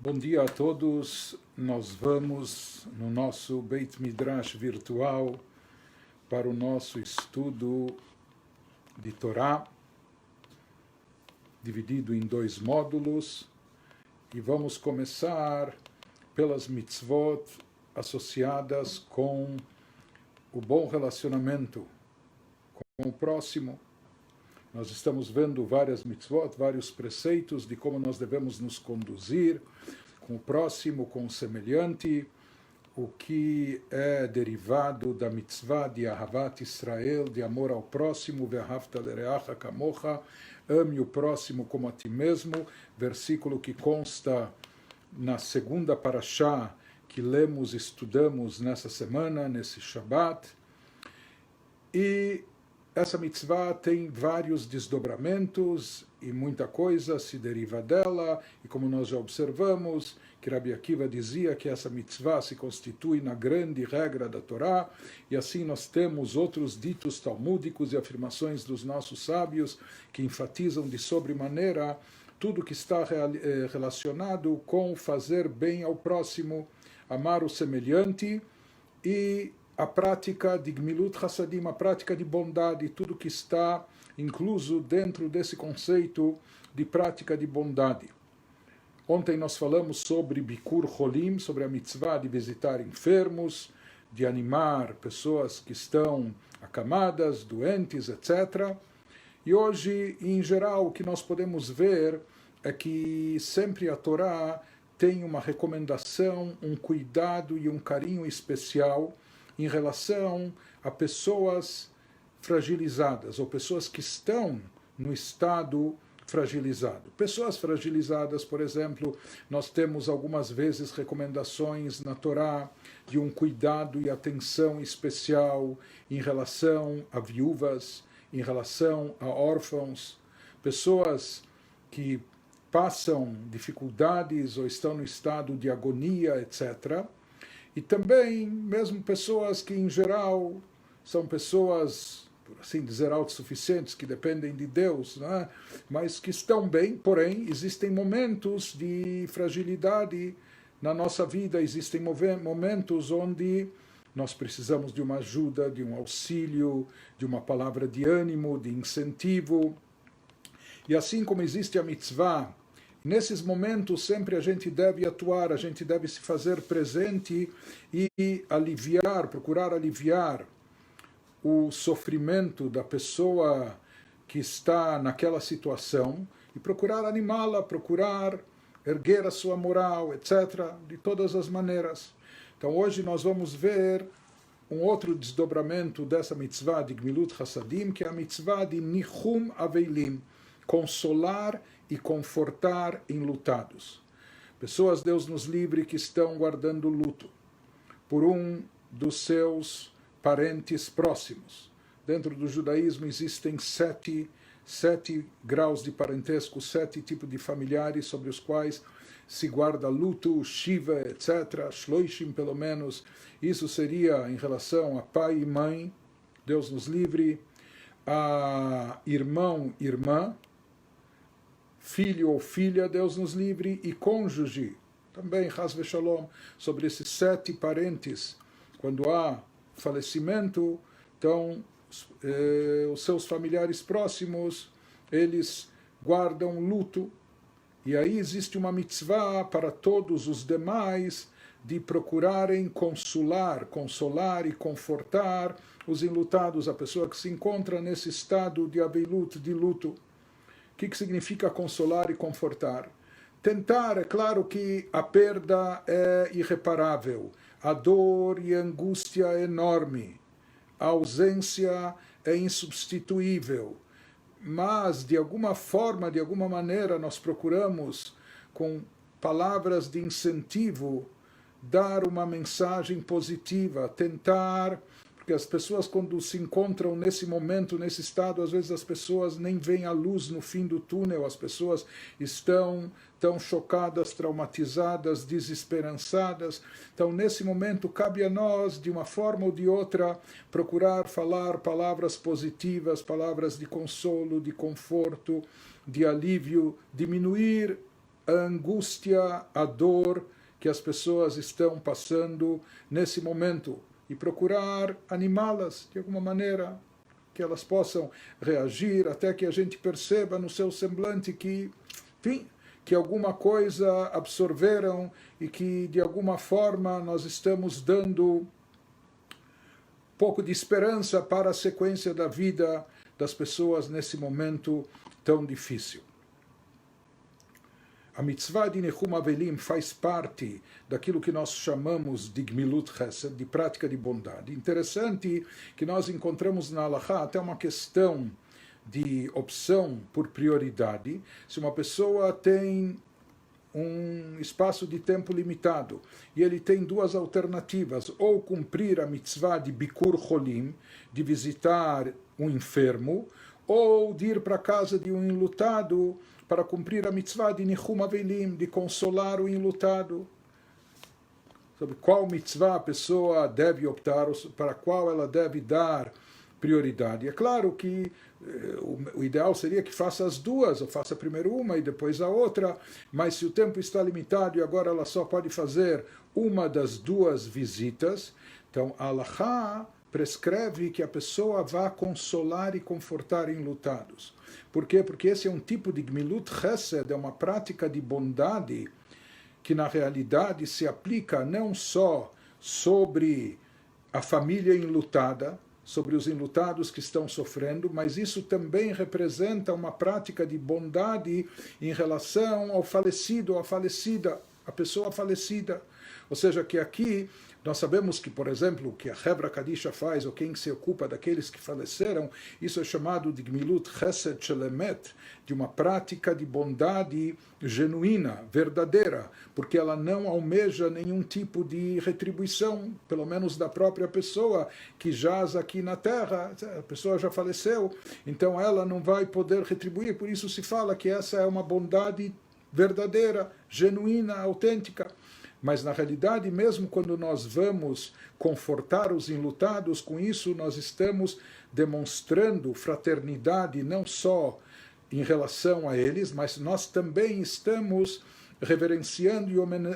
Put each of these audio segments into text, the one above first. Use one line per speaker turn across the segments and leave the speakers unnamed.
Bom dia a todos. Nós vamos no nosso Beit Midrash virtual para o nosso estudo de Torá, dividido em 2 módulos, e vamos começar pelas mitzvot associadas com o bom relacionamento com o próximo. Nós estamos vendo várias mitzvot, vários preceitos de como nós devemos nos conduzir com o próximo, com o semelhante, o que é derivado da mitzvah de Ahavat Israel, de amor ao próximo, Ve'ahavta lereacha kamocha, ame o próximo como a ti mesmo, versículo que consta na segunda parashá que lemos e estudamos nessa semana, nesse Shabbat. E essa mitzvah tem vários desdobramentos e muita coisa se deriva dela, e como nós já observamos, que Rabi Akiva dizia que essa mitzvah se constitui na grande regra da Torá, e assim nós temos outros ditos talmúdicos e afirmações dos nossos sábios que enfatizam de sobremaneira tudo que está relacionado com fazer bem ao próximo, amar o semelhante e a prática de Gmilut Hassadim, a prática de bondade, tudo que está incluso dentro desse conceito de prática de bondade. Ontem nós falamos sobre Bikur Cholim, sobre a mitzvah de visitar enfermos, de animar pessoas que estão acamadas, doentes, etc. E hoje, em geral, o que nós podemos ver é que sempre a Torá tem uma recomendação, um cuidado e um carinho especial em relação a pessoas fragilizadas, ou pessoas que estão no estado fragilizado. Pessoas fragilizadas, por exemplo, nós temos algumas vezes recomendações na Torá de um cuidado e atenção especial em relação a viúvas, em relação a órfãos, pessoas que passam dificuldades ou estão no estado de agonia, etc., e também, mesmo pessoas que, em geral, são pessoas, por assim dizer, autossuficientes, que dependem de Deus, né? Mas que estão bem, porém, existem momentos de fragilidade na nossa vida, existem momentos onde nós precisamos de uma ajuda, de um auxílio, de uma palavra de ânimo, de incentivo. E assim como existe a mitzvah, nesses momentos sempre a gente deve atuar, a gente deve se fazer presente e aliviar, procurar aliviar o sofrimento da pessoa que está naquela situação e procurar animá-la, procurar erguer a sua moral, etc., de todas as maneiras. Então hoje nós vamos ver um outro desdobramento dessa mitzvah de Gmilut Hassadim, que é a mitzvah de Nichum Aveilim, consolar e confortar enlutados. Pessoas, Deus nos livre, que estão guardando luto por um dos seus parentes próximos. Dentro do judaísmo existem sete graus de parentesco, 7 tipos de familiares sobre os quais se guarda luto, shiva, etc., shloishim pelo menos. Isso seria em relação a pai e mãe, Deus nos livre, a irmão, irmã, filho ou filha, Deus nos livre, e cônjuge, também, Chas v'Shalom, sobre esses 7 parentes. Quando há falecimento, então, os seus familiares próximos, eles guardam luto. E aí existe uma mitzvah para todos os demais de procurarem consolar e confortar os enlutados, a pessoa que se encontra nesse estado de aveilut, de luto. O que significa consolar e confortar? Tentar, é claro que a perda é irreparável, a dor e a angústia é enorme, a ausência é insubstituível, mas de alguma forma, de alguma maneira, nós procuramos, com palavras de incentivo, dar uma mensagem positiva, tentar. Porque as pessoas, quando se encontram nesse momento, nesse estado, às vezes as pessoas nem veem a luz no fim do túnel, as pessoas estão tão chocadas, traumatizadas, desesperançadas. Então, nesse momento, cabe a nós, de uma forma ou de outra, procurar falar palavras positivas, palavras de consolo, de conforto, de alívio, diminuir a angústia, a dor que as pessoas estão passando nesse momento e procurar animá-las de alguma maneira, que elas possam reagir, até que a gente perceba no seu semblante que, enfim, que alguma coisa absorveram e que de alguma forma nós estamos dando um pouco de esperança para a sequência da vida das pessoas nesse momento tão difícil. A mitzvah de Nechum Avelim faz parte daquilo que nós chamamos de Gmilut Chesed, de prática de bondade. Interessante que nós encontramos na Halachá até uma questão de opção por prioridade. Se uma pessoa tem um espaço de tempo limitado e ele tem duas alternativas, ou cumprir a mitzvah de Bikur Cholim, de visitar um enfermo, ou de ir para a casa de um enlutado para cumprir a mitzvah de Nechum Avelim, de consolar o enlutado. Sobre qual mitzvah a pessoa deve optar, para qual ela deve dar prioridade. É claro que o ideal seria que faça as duas, ou faça primeiro uma e depois a outra, mas se o tempo está limitado e agora ela só pode fazer uma das duas visitas, então a Halachá prescreve que a pessoa vá consolar e confortar enlutados. Por quê? Porque esse é um tipo de Gmilut Chesed, é uma prática de bondade que na realidade se aplica não só sobre a família enlutada, sobre os enlutados que estão sofrendo, mas isso também representa uma prática de bondade em relação ao falecido, ou à falecida, a pessoa falecida. Ou seja, que aqui nós sabemos que, por exemplo, o que a Hevra Kadisha faz, ou quem se ocupa daqueles que faleceram, isso é chamado de Gmilut Chesed Shelemet, de uma prática de bondade genuína, verdadeira, porque ela não almeja nenhum tipo de retribuição, pelo menos da própria pessoa que jaz aqui na terra, a pessoa já faleceu, então ela não vai poder retribuir, por isso se fala que essa é uma bondade verdadeira, genuína, autêntica. Mas, na realidade, mesmo quando nós vamos confortar os enlutados, com isso nós estamos demonstrando fraternidade não só em relação a eles, mas nós também estamos reverenciando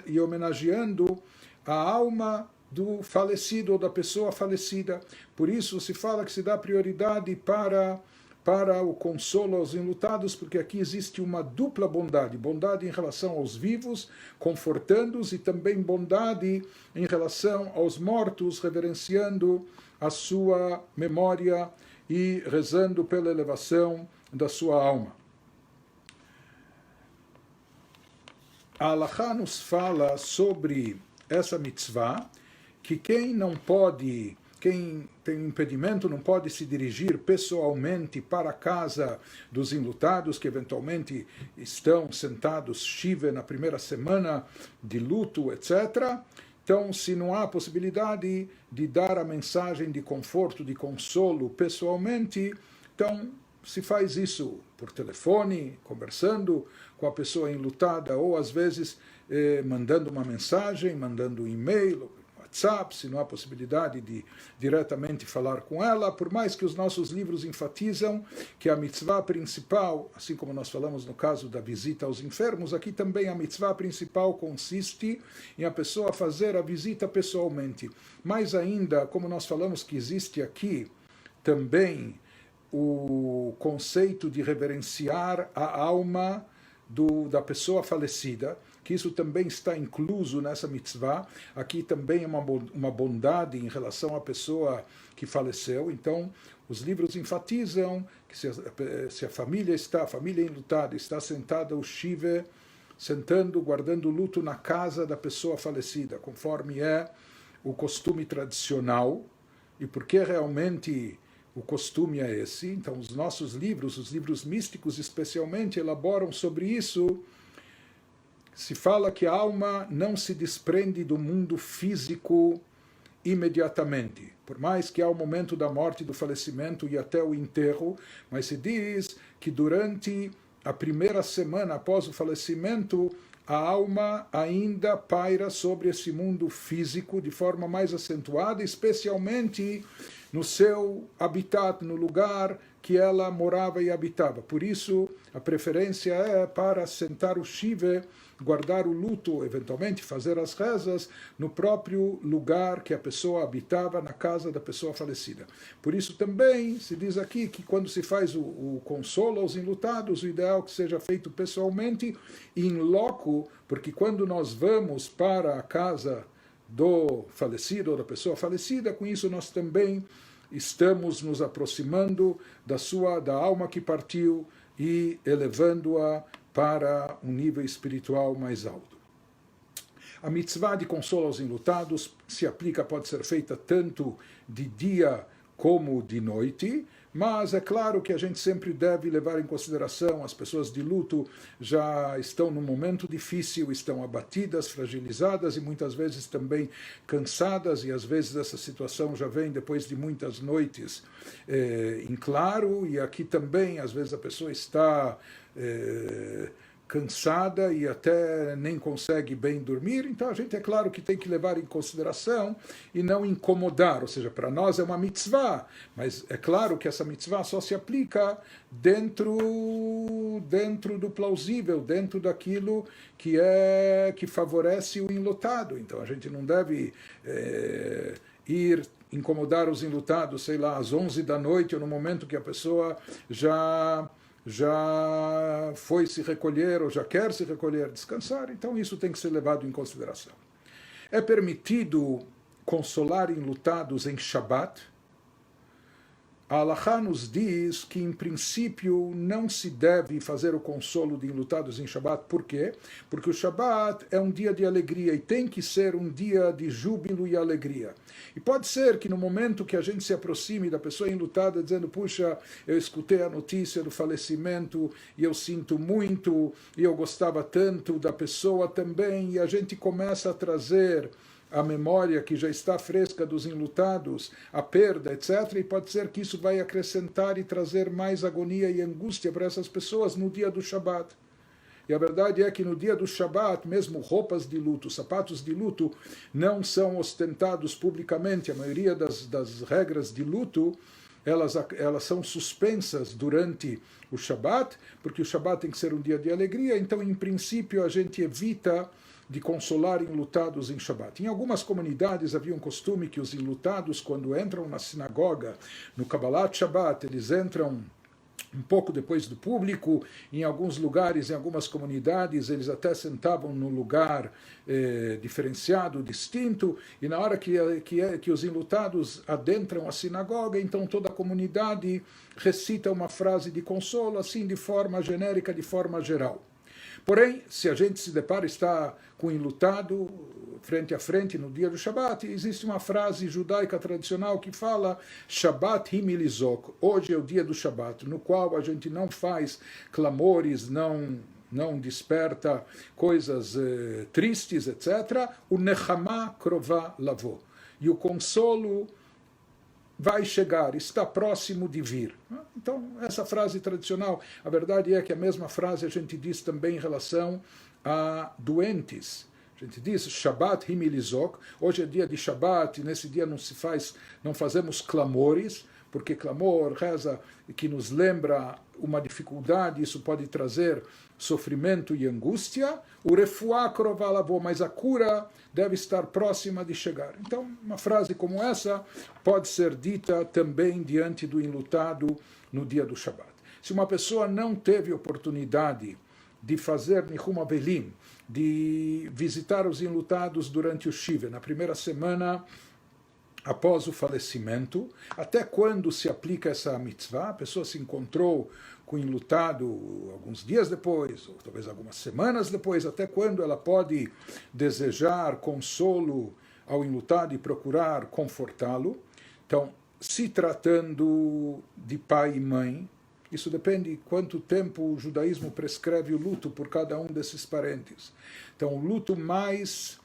e homenageando a alma do falecido ou da pessoa falecida. Por isso se fala que se dá prioridade para o consolo aos enlutados, porque aqui existe uma dupla bondade, bondade em relação aos vivos, confortando-os, e também bondade em relação aos mortos, reverenciando a sua memória e rezando pela elevação da sua alma. A Halachá nos fala sobre essa mitzvah, que quem tem impedimento não pode se dirigir pessoalmente para a casa dos enlutados, que eventualmente estão sentados shiva na primeira semana de luto, etc. Então, se não há possibilidade de dar a mensagem de conforto, de consolo pessoalmente, então se faz isso por telefone, conversando com a pessoa enlutada, ou às vezes mandando uma mensagem, mandando um e-mail, WhatsApp, se não há possibilidade de diretamente falar com ela, por mais que os nossos livros enfatizam que a mitzvah principal, assim como nós falamos no caso da visita aos enfermos, aqui também a mitzvah principal consiste em a pessoa fazer a visita pessoalmente. Mais ainda, como nós falamos que existe aqui também o conceito de reverenciar a alma da pessoa falecida, que isso também está incluso nessa mitzvah. Aqui também é uma bondade em relação à pessoa que faleceu. Então, os livros enfatizam que se a família enlutada, está sentada o shiva, sentando, guardando luto na casa da pessoa falecida, conforme é o costume tradicional, e porque realmente o costume é esse. Então, os nossos livros, os livros místicos especialmente, elaboram sobre isso. Se fala que a alma não se desprende do mundo físico imediatamente, por mais que há o momento da morte, do falecimento e até o enterro, mas se diz que durante a primeira semana após o falecimento, a alma ainda paira sobre esse mundo físico de forma mais acentuada, especialmente no seu habitat, no lugar que ela morava e habitava. Por isso, a preferência é para sentar o shiva, guardar o luto, eventualmente fazer as rezas no próprio lugar que a pessoa habitava, na casa da pessoa falecida. Por isso também se diz aqui que quando se faz o consolo aos enlutados, o ideal é que seja feito pessoalmente e in loco, porque quando nós vamos para a casa do falecido ou da pessoa falecida, com isso nós também estamos nos aproximando da alma que partiu e elevando-a para um nível espiritual mais alto. A mitzvah de consolo aos enlutados se aplica, pode ser feita tanto de dia como de noite, mas é claro que a gente sempre deve levar em consideração as pessoas de luto já estão num momento difícil, estão abatidas, fragilizadas e muitas vezes também cansadas, e às vezes essa situação já vem depois de muitas noites em claro, e aqui também às vezes a pessoa está cansada e até nem consegue bem dormir, então a gente é claro que tem que levar em consideração e não incomodar, ou seja, para nós é uma mitzvah, mas é claro que essa mitzvah só se aplica dentro do plausível, dentro daquilo que favorece o enlutado, então a gente não deve ir incomodar os enlutados, sei lá, às 11 da noite ou no momento que a pessoa já foi se recolher ou já quer se recolher, descansar, então isso tem que ser levado em consideração. É permitido consolar enlutados em Shabat. A Halachá nos diz que, em princípio, não se deve fazer o consolo de enlutados em Shabat. Por quê? Porque o Shabat é um dia de alegria e tem que ser um dia de júbilo e alegria. E pode ser que no momento que a gente se aproxime da pessoa enlutada, dizendo, puxa, eu escutei a notícia do falecimento e eu sinto muito, e eu gostava tanto da pessoa também, e a gente começa a trazer a memória que já está fresca dos enlutados, a perda, etc. E pode ser que isso vai acrescentar e trazer mais agonia e angústia para essas pessoas no dia do Shabat. E a verdade é que no dia do Shabat, mesmo roupas de luto, sapatos de luto, não são ostentados publicamente. A maioria das regras de luto, elas são suspensas durante o Shabat, porque o Shabat tem que ser um dia de alegria, então, em princípio, a gente evita de consolar enlutados em Shabat. Em algumas comunidades havia um costume que os enlutados, quando entram na sinagoga, no Kabbalat Shabbat, eles entram um pouco depois do público. Em alguns lugares, em algumas comunidades, eles até sentavam num lugar diferenciado, distinto, e na hora que os enlutados adentram a sinagoga, então toda a comunidade recita uma frase de consolo, assim de forma genérica, de forma geral. Porém, se a gente se depara, está com o enlutado frente a frente no dia do Shabat, existe uma frase judaica tradicional que fala Shabbat himilizok, hoje é o dia do Shabat, no qual a gente não faz clamores, não desperta coisas tristes, etc. O nechama krová lavô. E o consolo vai chegar, está próximo de vir. Então, essa frase tradicional, a verdade é que a mesma frase a gente diz também em relação a doentes. A gente diz Shabbat himilizok, hoje é dia de Shabbat, e nesse dia não fazemos clamores, porque clamor, reza, que nos lembra uma dificuldade, isso pode trazer sofrimento e angústia. O refuá krová lavô, mas a cura deve estar próxima de chegar. Então, uma frase como essa pode ser dita também diante do enlutado no dia do Shabat. Se uma pessoa não teve oportunidade de fazer Nihum Avelim, de visitar os enlutados durante o Shiva, na primeira semana após o falecimento, até quando se aplica essa mitzvah? A pessoa se encontrou com o enlutado alguns dias depois, ou talvez algumas semanas depois, até quando ela pode desejar consolo ao enlutado e procurar confortá-lo? Então, se tratando de pai e mãe, isso depende de quanto tempo o judaísmo prescreve o luto por cada um desses parentes. Então, o luto mais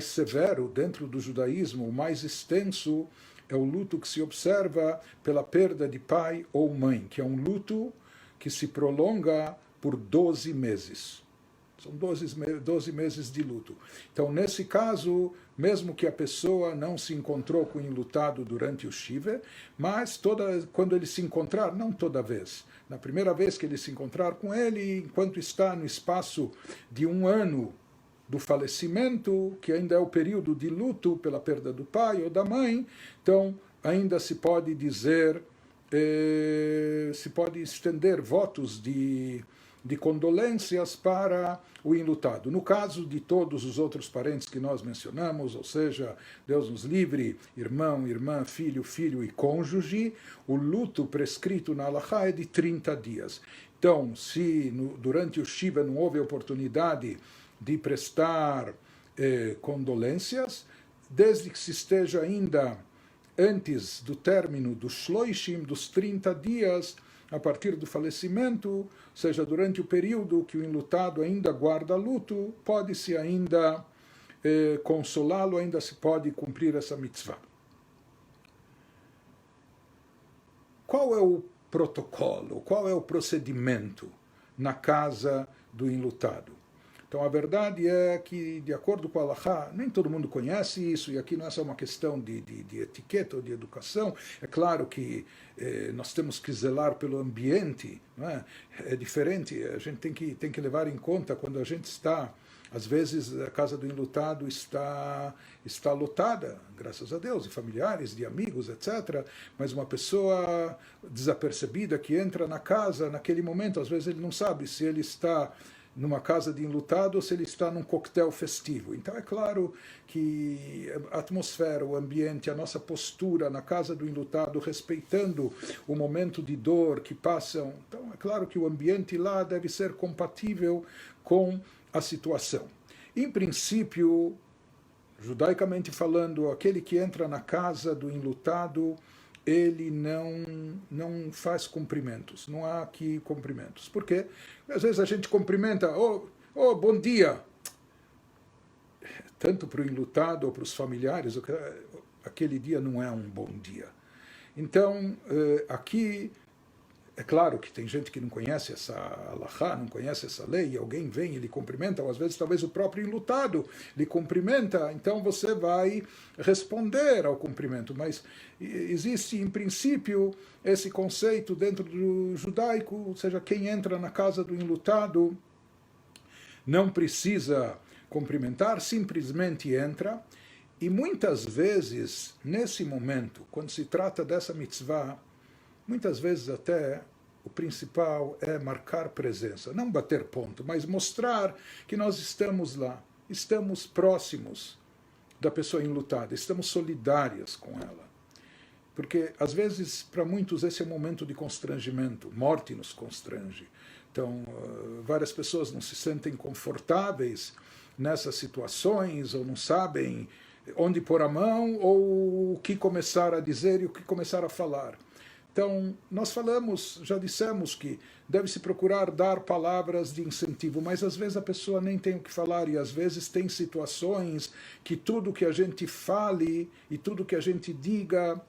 severo dentro do judaísmo, o mais extenso, é o luto que se observa pela perda de pai ou mãe, que é um luto que se prolonga por 12 meses. São 12 meses de luto. Então, nesse caso, mesmo que a pessoa não se encontrou com o enlutado durante o Shiva, mas quando ele se encontrar, não toda vez, na primeira vez que ele se encontrar com ele, enquanto está no espaço de um ano do falecimento, que ainda é o período de luto pela perda do pai ou da mãe, então ainda se pode dizer, se pode estender votos de condolências para o enlutado. No caso de todos os outros parentes que nós mencionamos, ou seja, Deus nos livre, irmão, irmã, filho, filho e cônjuge, o luto prescrito na Halachá é de 30 dias. Então, se durante o Shiva não houve oportunidade de prestar condolências, desde que se esteja ainda antes do término dos Shloishim, dos 30 dias, a partir do falecimento, ou seja, durante o período que o enlutado ainda guarda luto, pode-se ainda consolá-lo, ainda se pode cumprir essa mitzvah. Qual é o protocolo, qual é o procedimento na casa do enlutado? Então, a verdade é que, de acordo com a Halachá, nem todo mundo conhece isso, e aqui não é só uma questão de etiqueta ou de educação. É claro que nós temos que zelar pelo ambiente, não é? É diferente, a gente tem que levar em conta quando a gente está. Às vezes a casa do enlutado está lotada, graças a Deus, de familiares, de amigos, etc. Mas uma pessoa desapercebida que entra na casa, naquele momento, às vezes ele não sabe se ele está numa casa de enlutado ou se ele está num coquetel festivo. Então é claro que a atmosfera, o ambiente, a nossa postura na casa do enlutado, respeitando o momento de dor que passam, então é claro que o ambiente lá deve ser compatível com a situação. Em princípio, judaicamente falando, aquele que entra na casa do enlutado, ele não faz cumprimentos, não há aqui cumprimentos. Por quê? Às vezes a gente cumprimenta, bom dia, tanto para o enlutado ou para os familiares, aquele dia não é um bom dia. Então, aqui, é claro que tem gente que não conhece essa halachá, não conhece essa lei, e alguém vem e lhe cumprimenta, ou às vezes talvez o próprio enlutado lhe cumprimenta, então você vai responder ao cumprimento. Mas existe, em princípio, esse conceito dentro do judaico, ou seja, quem entra na casa do enlutado não precisa cumprimentar, simplesmente entra, e muitas vezes, nesse momento, quando se trata dessa mitzvah, muitas vezes até o principal é marcar presença, não bater ponto, mas mostrar que nós estamos lá, estamos próximos da pessoa enlutada, estamos solidárias com ela. Porque, às vezes, para muitos esse é um momento de constrangimento, morte nos constrange. Então, várias pessoas não se sentem confortáveis nessas situações, ou não sabem onde pôr a mão, ou o que começar a dizer e o que começar a falar. Então, nós já dissemos que deve-se procurar dar palavras de incentivo, mas às vezes a pessoa nem tem o que falar, e às vezes tem situações que tudo que a gente fale e tudo que a gente diga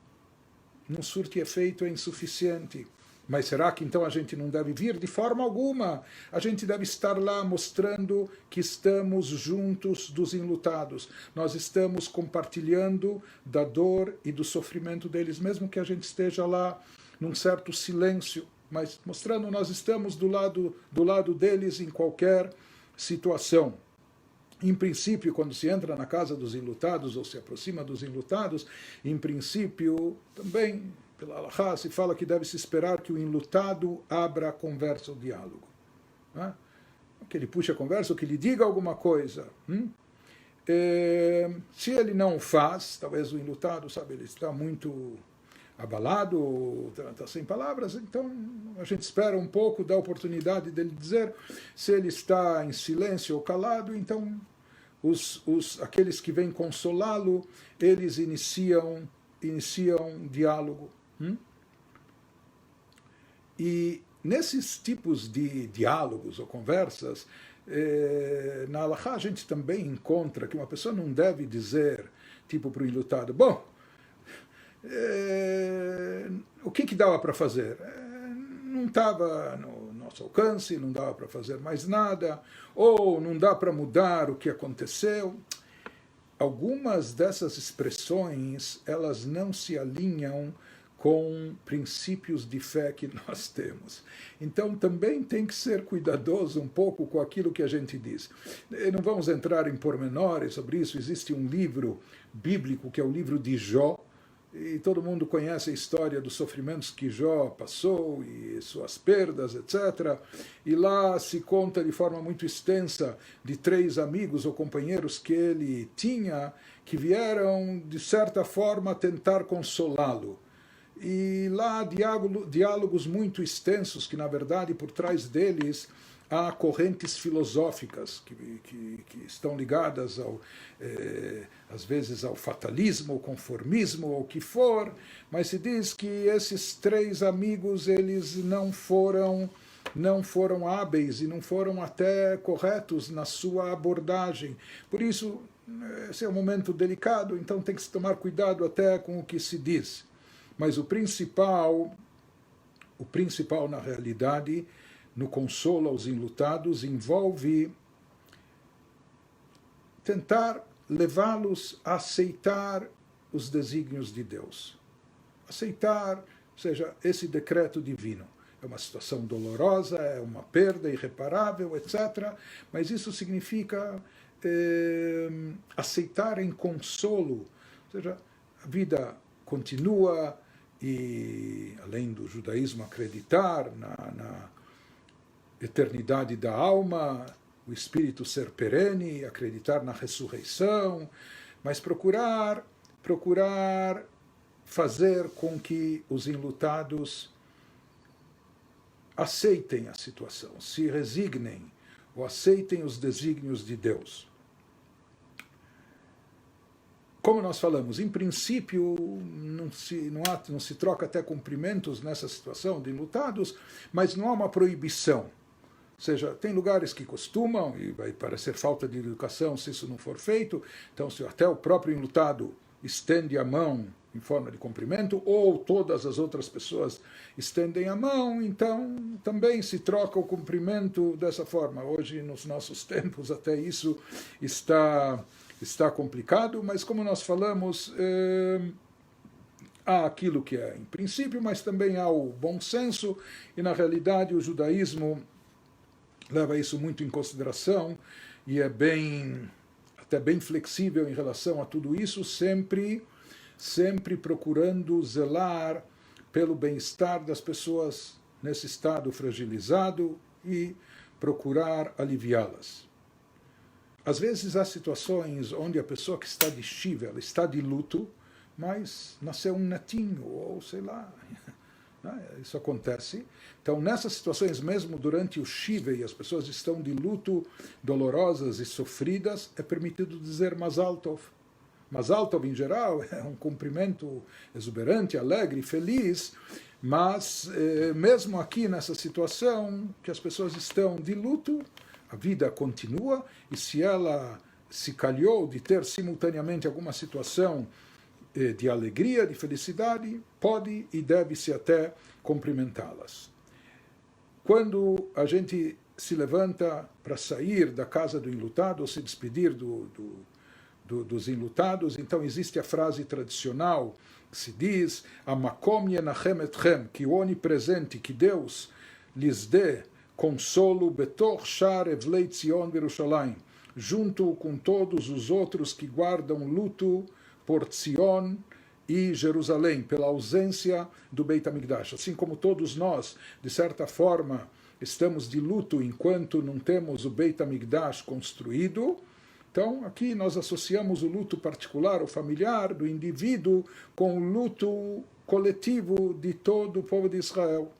não surte efeito, é insuficiente. Mas será que então a gente não deve vir? De forma alguma. A gente deve estar lá mostrando que estamos juntos dos enlutados. Nós estamos compartilhando da dor e do sofrimento deles, mesmo que a gente esteja lá num certo silêncio, mas mostrando nós estamos do lado deles em qualquer situação. Em princípio, quando se entra na casa dos enlutados ou se aproxima dos enlutados, em princípio, também, pela halachá, se fala que deve-se esperar que o enlutado abra a conversa, o diálogo. Né? Que ele puxe a conversa, ou que ele diga alguma coisa. Se ele não o faz, talvez o enlutado, sabe, ele está muito abalado, está sem palavras, então a gente espera um pouco da oportunidade dele dizer. Se ele está em silêncio ou calado, então aqueles que vêm consolá-lo, eles iniciam diálogo. E nesses tipos de diálogos ou conversas, na halachá a gente também encontra que uma pessoa não deve dizer, tipo para o enlutado, bom, o que dava para fazer? Não estava no nosso alcance, não dá para fazer mais nada, ou não dá para mudar o que aconteceu. Algumas dessas expressões, elas não se alinham com princípios de fé que nós temos. Então também tem que ser cuidadoso um pouco com aquilo que a gente diz. Não vamos entrar em pormenores sobre isso, existe um livro bíblico que é o livro de Jó, e todo mundo conhece a história dos sofrimentos que Jó passou e suas perdas, etc. E lá se conta de forma muito extensa de 3 amigos ou companheiros que ele tinha, que vieram, de certa forma, tentar consolá-lo. E lá diálogos muito extensos, que na verdade por trás deles há correntes filosóficas que estão ligadas às vezes ao fatalismo, ao conformismo, ou o que for, mas se diz que esses 3 amigos eles não foram hábeis e não foram até corretos na sua abordagem. Por isso, esse é um momento delicado, então tem que se tomar cuidado até com o que se diz. Mas o principal na realidade, no consolo aos enlutados, envolve tentar levá-los a aceitar os desígnios de Deus. Aceitar, ou seja, esse decreto divino. É uma situação dolorosa, é uma perda irreparável, etc. Mas isso significa aceitar em consolo. Ou seja, a vida continua e, além do judaísmo, acreditar na eternidade da alma, o espírito ser perene, acreditar na ressurreição, mas procurar fazer com que os enlutados aceitem a situação, se resignem ou aceitem os desígnios de Deus. Como nós falamos, em princípio não se troca até cumprimentos nessa situação de enlutados, mas não há uma proibição. Ou seja, tem lugares que costumam, e vai parecer falta de educação se isso não for feito, então se até o próprio enlutado estende a mão em forma de cumprimento, ou todas as outras pessoas estendem a mão, então também se troca o cumprimento dessa forma. Hoje, nos nossos tempos, até isso está complicado, mas como nós falamos, há aquilo que é em princípio, mas também há o bom senso, e na realidade o judaísmo leva isso muito em consideração e é até bem flexível em relação a tudo isso, sempre procurando zelar pelo bem-estar das pessoas nesse estado fragilizado e procurar aliviá-las. Às vezes há situações onde a pessoa que está de Shiva, ela está de luto, mas nasceu um netinho, ou sei lá, isso acontece. Então, nessas situações, mesmo durante o Shiva, e as pessoas estão de luto, dolorosas e sofridas, é permitido dizer Mazal Tov. Mazal Tov, em geral, é um cumprimento exuberante, alegre, feliz, mas mesmo aqui nessa situação, que as pessoas estão de luto, a vida continua, e se ela se calhou de ter simultaneamente alguma situação de alegria, de felicidade, pode e deve-se até cumprimentá-las. Quando a gente se levanta para sair da casa do enlutado, ou se despedir dos enlutados, então existe a frase tradicional que se diz: Amakom yenachem etchem, que o onipresente, que Deus lhes dê consolo betor shar evlei Tzion Yerushalayim, junto com todos os outros que guardam luto por Tzion e Jerusalém, pela ausência do Beit HaMikdash. Assim como todos nós, de certa forma, estamos de luto enquanto não temos o Beit HaMikdash construído, então aqui nós associamos o luto particular ou familiar do indivíduo com o luto coletivo de todo o povo de Israel.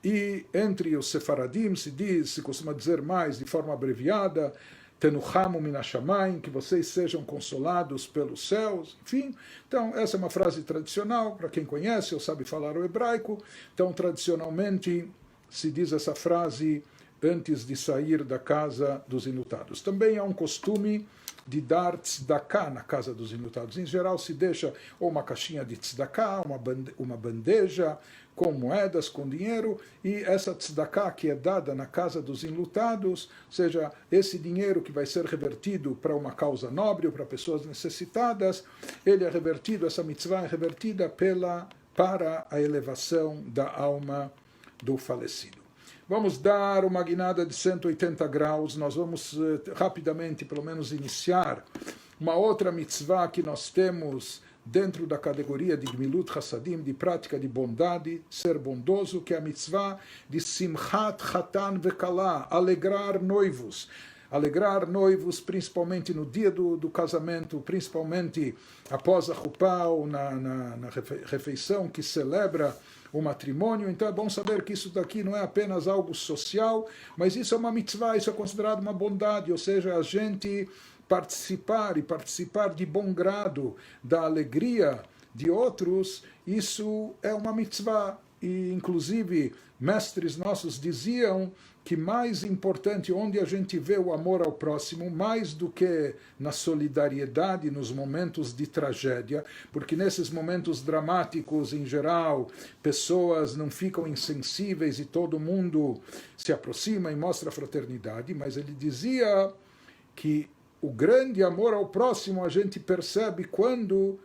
E entre os sefaradim se costuma dizer mais de forma abreviada, Tenuchamu minashamayim, que vocês sejam consolados pelos céus, enfim. Então, essa é uma frase tradicional, para quem conhece ou sabe falar o hebraico. Então, tradicionalmente, se diz essa frase antes de sair da casa dos enlutados. Também há um costume de dar tzedakah na casa dos enlutados. Em geral, se deixa ou uma caixinha de tzedakah, uma bandeja com moedas, com dinheiro, e essa tzedakah que é dada na casa dos enlutados, ou seja, esse dinheiro que vai ser revertido para uma causa nobre ou para pessoas necessitadas, ele é revertido, essa mitzvah é revertida para a elevação da alma do falecido. Vamos dar uma guinada de 180 graus, nós vamos rapidamente, pelo menos, iniciar uma outra mitzvah que nós temos dentro da categoria de Gmilut Chassadim, de prática de bondade, ser bondoso, que é a mitzvah de Simchat Chatan Vekala, alegrar noivos. Alegrar noivos, principalmente no dia do casamento, principalmente após a Chupá ou na refeição que celebra o matrimônio. Então é bom saber que isso daqui não é apenas algo social, mas isso é uma mitzvah, isso é considerado uma bondade, ou seja, a gente participar de bom grado da alegria de outros, isso é uma mitzvah. E, inclusive, mestres nossos diziam que mais importante, onde a gente vê o amor ao próximo, mais do que na solidariedade, nos momentos de tragédia, porque nesses momentos dramáticos, em geral, pessoas não ficam insensíveis e todo mundo se aproxima e mostra fraternidade, mas ele dizia que o grande amor ao próximo a gente percebe quando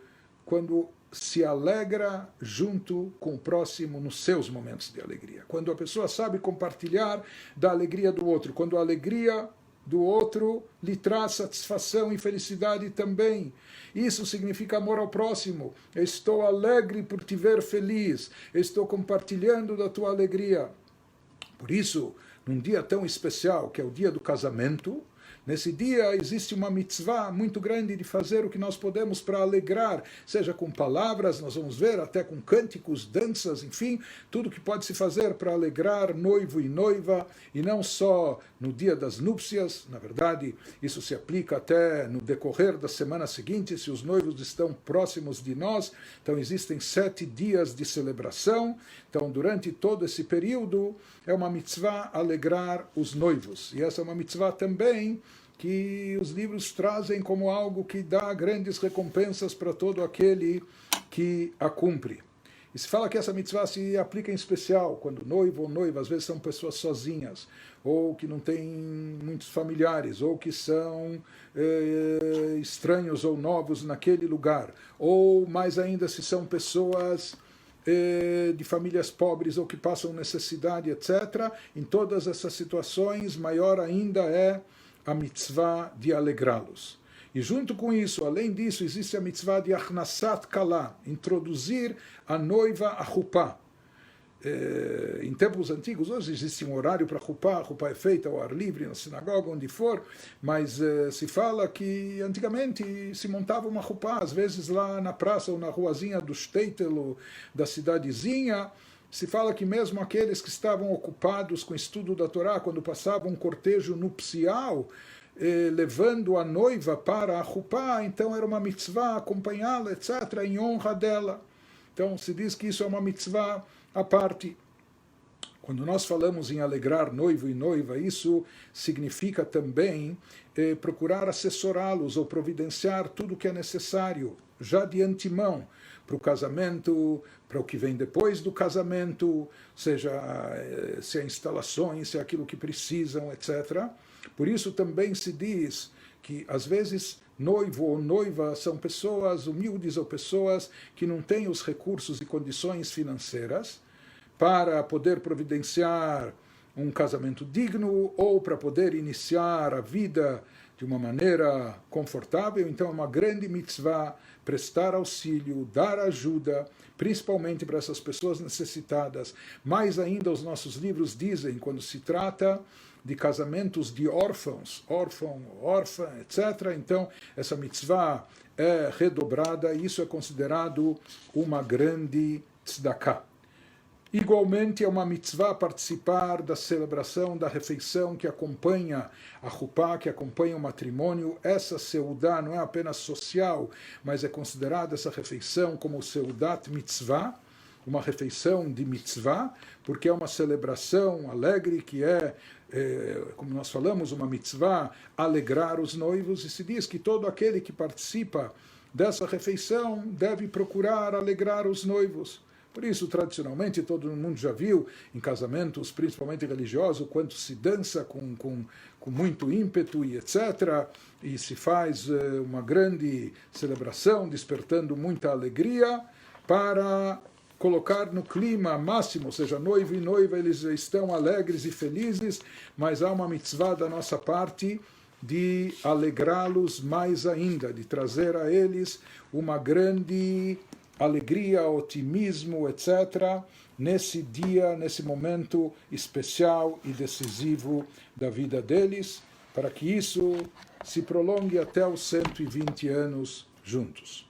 se alegra junto com o próximo nos seus momentos de alegria. Quando a pessoa sabe compartilhar da alegria do outro, quando a alegria do outro lhe traz satisfação e felicidade também. Isso significa amor ao próximo. Eu estou alegre por te ver feliz, eu estou compartilhando da tua alegria. Por isso, num dia tão especial, que é o dia do casamento, nesse dia existe uma mitzvah muito grande de fazer o que nós podemos para alegrar, seja com palavras, nós vamos ver, até com cânticos, danças, enfim, tudo que pode se fazer para alegrar noivo e noiva, e não só no dia das núpcias. Na verdade, isso se aplica até no decorrer da semana seguinte, se os noivos estão próximos de nós. Então existem 7 dias de celebração. Então, durante todo esse período, é uma mitzvah alegrar os noivos. E essa é uma mitzvah também que os livros trazem como algo que dá grandes recompensas para todo aquele que a cumpre. E se fala que essa mitzvah se aplica em especial quando noivo ou noiva, às vezes são pessoas sozinhas, ou que não têm muitos familiares, ou que são estranhos ou novos naquele lugar, ou mais ainda se são pessoas de famílias pobres ou que passam necessidade, etc. Em todas essas situações, maior ainda é a mitzvah de alegrá-los. E junto com isso, além disso, existe a mitzvah de achnasat kala, introduzir a noiva a chupá. Em tempos antigos, hoje existe um horário para a chupá é feita ao ar livre, na sinagoga, onde for, mas se fala que antigamente se montava uma chupá, às vezes lá na praça ou na ruazinha do shtetl, da cidadezinha. Se fala que mesmo aqueles que estavam ocupados com o estudo da Torá, quando passavam um cortejo nupcial, levando a noiva para a chupá, então era uma mitzvah acompanhá-la, etc., em honra dela. Então se diz que isso é uma mitzvah à parte. Quando nós falamos em alegrar noivo e noiva, isso significa também procurar assessorá-los ou providenciar tudo o que é necessário, já de antemão, para o casamento, para o que vem depois do casamento, seja se é instalações, se é aquilo que precisam, etc. Por isso também se diz que, às vezes, noivo ou noiva são pessoas humildes ou pessoas que não têm os recursos e condições financeiras para poder providenciar um casamento digno ou para poder iniciar a vida de uma maneira confortável. Então é uma grande mitzvah prestar auxílio, dar ajuda, principalmente para essas pessoas necessitadas. Mais ainda, os nossos livros dizem, quando se trata de casamentos de órfãos, órfã, etc. Então, essa mitzvah é redobrada e isso é considerado uma grande tzedakah. Igualmente, é uma mitzvah participar da celebração da refeição que acompanha a chupá, que acompanha o matrimônio. Essa seudá não é apenas social, mas é considerada essa refeição como seudat mitzvah, uma refeição de mitzvah, porque é uma celebração alegre que como nós falamos, uma mitzvah, alegrar os noivos, e se diz que todo aquele que participa dessa refeição deve procurar alegrar os noivos. Por isso, tradicionalmente, todo mundo já viu em casamentos, principalmente religiosos, quanto se dança com muito ímpeto e etc. E se faz uma grande celebração, despertando muita alegria para colocar no clima máximo, ou seja, noivo e noiva, eles estão alegres e felizes, mas há uma mitzvah da nossa parte de alegrá-los mais ainda, de trazer a eles uma grande alegria, otimismo, etc., nesse dia, nesse momento especial e decisivo da vida deles, para que isso se prolongue até os 120 anos juntos.